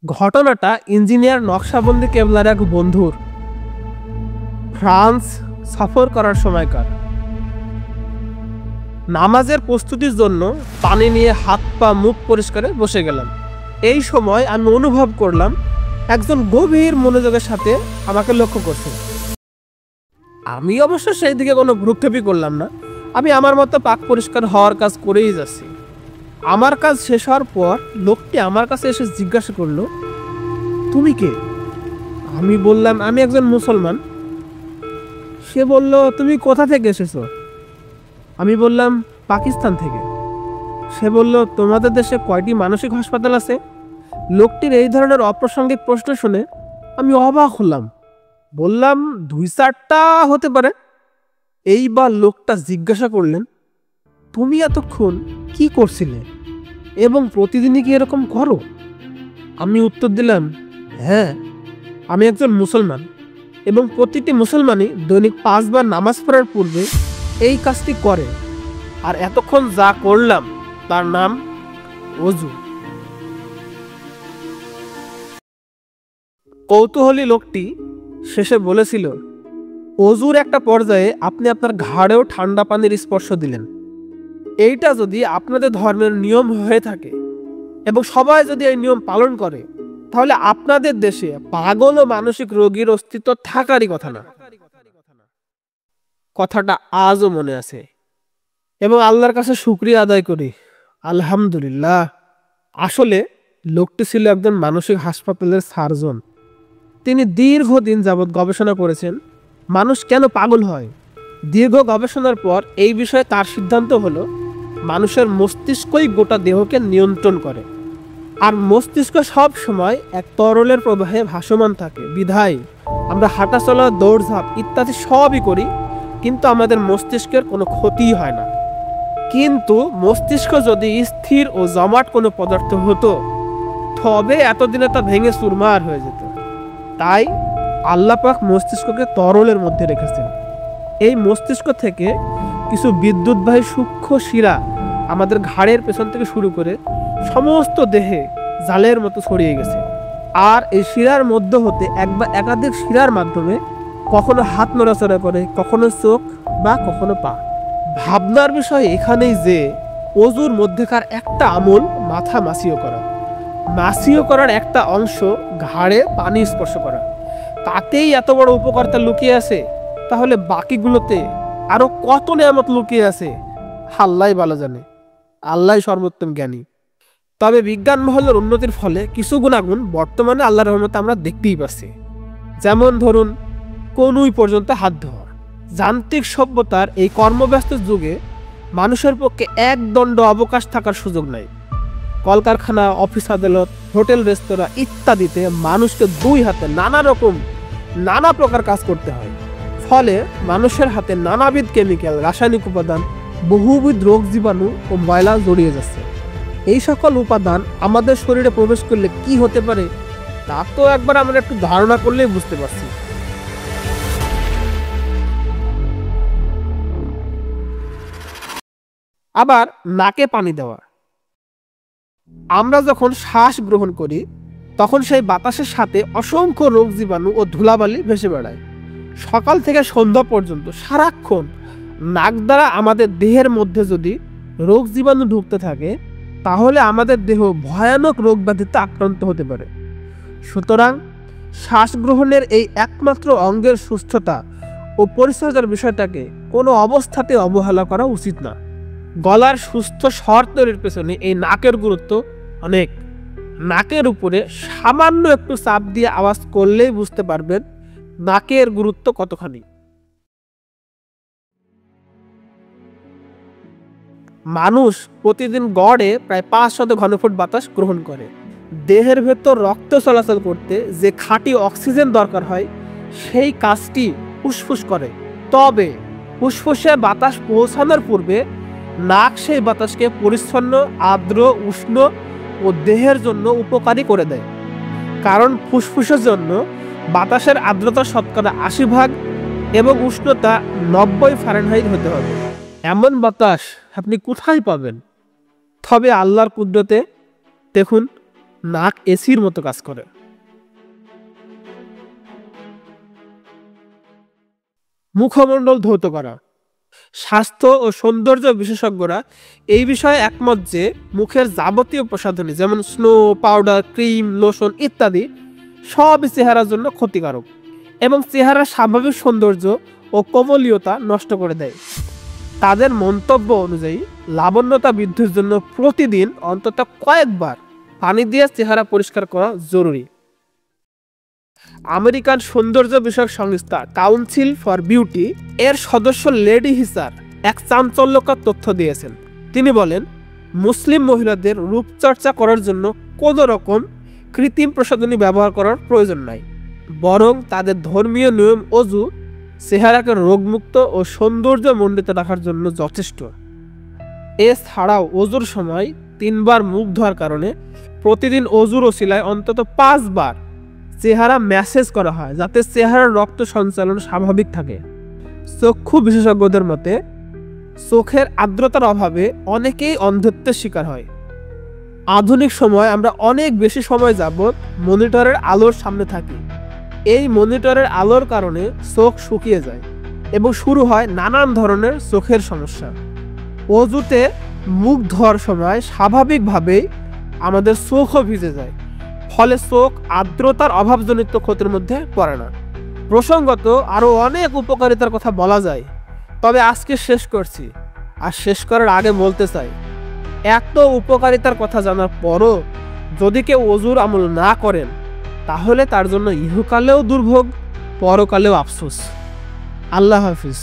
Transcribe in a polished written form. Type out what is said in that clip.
ঘটনাটা ইঞ্জিনিয়ার নকশাবন্দি কেবলার এক বন্ধুর ফ্রান্স সফর করার সময়কার। নামাজের প্রস্তুতির জন্য পানি নিয়ে হাত পা মুখ পরিষ্কারে বসে গেলাম। এই সময় আমি অনুভব করলাম একজন গভীর মনোযোগের সাথে আমাকে লক্ষ্য করছে। আমি অবশ্য সেই দিকে কোনো ভ্রুক্ষেপই করলাম না। আমি আমার মতো পাক পরিষ্কার হওয়ার কাজ করেই যাচ্ছি। আমার কাজ শেষ হওয়ার পর লোকটি আমার কাছে এসে জিজ্ঞাসা করলো, তুমি কে? আমি বললাম, আমি একজন মুসলমান। সে বলল, তুমি কোথা থেকে এসেছো? আমি বললাম, পাকিস্তান থেকে। সে বলল, তোমাদের দেশে কয়টি মানসিক হাসপাতাল আছে? লোকটির এই ধরনের অপ্রাসঙ্গিক প্রশ্ন শুনে আমি অবাক হলাম। বললাম, 2-4টা হতে পারে। এইবার লোকটা জিজ্ঞাসা করলেন, তুমি এতক্ষণ কি করছিলে এবং প্রতিদিনই কি এরকম করো? আমি উত্তর দিলাম, হ্যাঁ, আমি একজন মুসলমান এবং প্রতিটি মুসলমানই দৈনিক 5 বার নামাজ পড়ার পূর্বে এই কাজটি করে। আর এতক্ষণ যা করলাম তার নাম ওযু। কৌতূহলী লোকটি শেষে বলেছিল, ওযুর একটা পর্যায়ে আপনি আপনার ঘাড়েও ঠান্ডা পানির স্পর্শ দিলেন। এইটা যদি আপনাদের ধর্মের নিয়ম হয়ে থাকে এবং সবাই যদি এই নিয়ম পালন করে, তাহলে আপনাদের দেশে পাগল ও মানসিক রোগীর অস্তিত্ব থাকারই কথা না। কথাটা আজও মনে আছে এবং আল্লাহর কাছে শুকরিয়া আদায় করি, আলহামদুলিল্লাহ। আসলে লোকটি ছিল একজন মানসিক হাসপাতালের সার্জন। তিনি দীর্ঘদিন যাবৎ গবেষণা করেছেন মানুষ কেন পাগল হয়। দীর্ঘ গবেষণার পর এই বিষয়ে তার সিদ্ধান্ত হলো, মানুষের মস্তিষ্কই গোটা দেহকে নিয়ন্ত্রণ করে, আর মস্তিষ্ক সব সময় এক তরলের প্রবাহে ভাসমান থাকে। বিধায় আমরা হাঁটাচলা, দৌড়ঝাঁপ ইত্যাদি সবই করি, কিন্তু আমাদের মস্তিষ্কের কোনো ক্ষতিই হয় না। কিন্তু মস্তিষ্ক যদি স্থির ও জমাট কোনো পদার্থ হতো, তবে এতদিনে তা ভেঙে চুরমার হয়ে যেত। তাই আল্লাহ পাক মস্তিষ্ককে তরলের মধ্যে রেখেছেন। এই মস্তিষ্ক থেকে কিছু বিদ্যুৎবাহী সূক্ষ্ম শিরা আমাদের ঘাড়ের পেছন থেকে শুরু করে সমস্ত দেহে জালের মতো ছড়িয়ে গেছে। আর এই শিরার মধ্য হতে এক বা একাধিক শিরার মাধ্যমে কখনো হাত নড়াচড়া করে, কখনো চোখ বা কখনো পা। ভাবনার বিষয় এখানেই যে ওযুর মধ্যেকার একটা আমল মাথা মাসিও করা। মাসিও করার একটা অংশ ঘাড়ে পানি স্পর্শ করা। তাতেই এত বড় উপকারিতা লুকিয়ে আছে, তাহলে বাকিগুলোতে আরো কত নিয়ামত লুকিয়ে আছে আল্লাহই ভালো জানে। আল্লাহই সর্বোত্তম জ্ঞানী। তবে বিজ্ঞান মহলের উন্নতির ফলে কিছু গুণাগুণ বর্তমানে আল্লাহর রহমতে আমরা দেখতেই পাচ্ছি। যেমন ধরুন, কনুই পর্যন্ত হাত ধোয়া। যান্ত্রিক সভ্যতার এই কর্মব্যস্ত যুগে মানুষের পক্ষে এক দণ্ড অবকাশ থাকার সুযোগ নাই। কলকারখানা, অফিস আদালত, হোটেল, রেস্তোরাঁ ইত্যাদিতে মানুষকে 2 হাতে নানা প্রকার কাজ করতে হয়। ফলে মানুষের হাতে নানাবিধ কেমিক্যাল, রাসায়নিক উপাদান, বহুবিধ রোগ জীবাণু ও ময়লা জড়িয়ে যাচ্ছে। এই সকল উপাদান আমাদের শরীরে প্রবেশ করলে কি হতে পারে তা তো একবার আমরা একটু ধারণা করলেই বুঝতে পারছি। আবার নাকে পানি দেওয়া। আমরা যখন শ্বাস গ্রহণ করি তখন সেই বাতাসের সাথে অসংখ্য রোগ জীবাণু ও ধুলাবালি ভেসে বেড়ায়। সকাল থেকে সন্ধ্যা পর্যন্ত সারাক্ষণ নাক দ্বারা আমাদের দেহের মধ্যে যদি রোগ জীবাণু ঢুকতে থাকে, তাহলে আমাদের দেহ ভয়ানক রোগ ব্যাধিতে আক্রান্ত হতে পারে। সুতরাং শ্বাস গ্রহণের এই একমাত্র অঙ্গের সুস্থতা ও পরিচর্যার বিষয়টাকে কোনো অবস্থাতে অবহেলা করা উচিত না। গলার সুস্থ স্বর তৈরির পেছনে এই নাকের গুরুত্ব অনেক। নাকের উপরে সামান্য একটু চাপ দিয়ে আওয়াজ করলেই বুঝতে পারবেন নাকের গুরুত্ব কতখানি। মানুষ প্রতিদিন গড়ে প্রায় 500 ঘনফুট বাতাস গ্রহণ করে। দেহের ভেতর রক্ত চলাচল করতে যে খাঁটি অক্সিজেন দরকার হয়, সেই কাজটি ফুসফুস করে। তবে ফুসফুসে বাতাস পৌঁছানোর পূর্বে নাক সেই বাতাসকে পরিচ্ছন্ন, আর্দ্র, উষ্ণ ও দেহের জন্য উপকারী করে দেয়। কারণ ফুসফুসের জন্য বাতাসের আর্দ্রতা শতকরা 80% এবং উষ্ণতা 90 ফারেনহাইট হতে হবে। এমন বাতাস আপনি কোথায় পাবেন? তবে আল্লাহর কুদরতে দেখুন, নাক এসির মতো কাজ করে। মুখমণ্ডল ধৌত করা। স্বাস্থ্য ও সৌন্দর্য বিশেষজ্ঞরা এই বিষয়ে একমত যে মুখের যাবতীয় প্রসাধনী যেমন স্নো, পাউডার, ক্রিম, লোশন ইত্যাদি সবই চেহারার জন্য ক্ষতিকারক এবং চেহারার স্বাভাবিক সৌন্দর্য ও কোমলীয়তা নষ্ট করে দেয়। তাদের মন্তব্য অনুযায়ী লাবণ্যতা বৃদ্ধির জন্য প্রতিদিন অন্তত কয়েকবার পানি দিয়ে চেহারা পরিষ্কার করা জরুরি। আমেরিকান সৌন্দর্য বিষয়ক সংস্থা কাউন্সিল ফর বিউটি এর সদস্য লেডি হিসার এক চাঞ্চল্যকর তথ্য দিয়েছেন। তিনি বলেন, মুসলিম মহিলাদের রূপচর্চা করার জন্য কোনো রকম কৃত্রিম প্রসাধনী ব্যবহার করার প্রয়োজন নাই, বরং তাদের ধর্মীয় নিয়ম অজু চেহারাকে রোগমুক্ত ও সৌন্দর্যমণ্ডিত রাখার জন্য যথেষ্ট। এছাড়াও অজুর সময় 3 বার মুখ ধোয়ার কারণে প্রতিদিন অজুর ওসিলায় অন্তত 5 বার চেহারা ম্যাসেজ করা হয় যাতে চেহারার রক্ত সঞ্চালন স্বাভাবিক থাকে। চক্ষু বিশেষজ্ঞদের মতে চোখের আর্দ্রতার অভাবে অনেকেই অন্ধত্বের শিকার হয়। আধুনিক সময় আমরা অনেক বেশি সময় যাবৎ মনিটরের আলোর সামনে থাকি। এই মনিটরের আলোর কারণে চোখ শুকিয়ে যায় এবং শুরু হয় নানান ধরনের চোখের সমস্যা। অজুতে মুখ ধোয়ার সময় স্বাভাবিকভাবেই আমাদের চোখও ভিজে যায়, ফলে চোখ আর্দ্রতার অভাবজনিত ক্ষতির মধ্যে পড়ে না। প্রসঙ্গত আরও অনেক উপকারিতার কথা বলা যায়, তবে আজকে শেষ করছি। আর শেষ করার আগে বলতে চাই, এত উপকারিতার কথা জানার পরও যদি কেউ অজুর আমল না করেন তাহলে তার জন্য ইহকালেও দুর্ভোগ, পরকালেও আফসোস। আল্লাহ হাফিজ।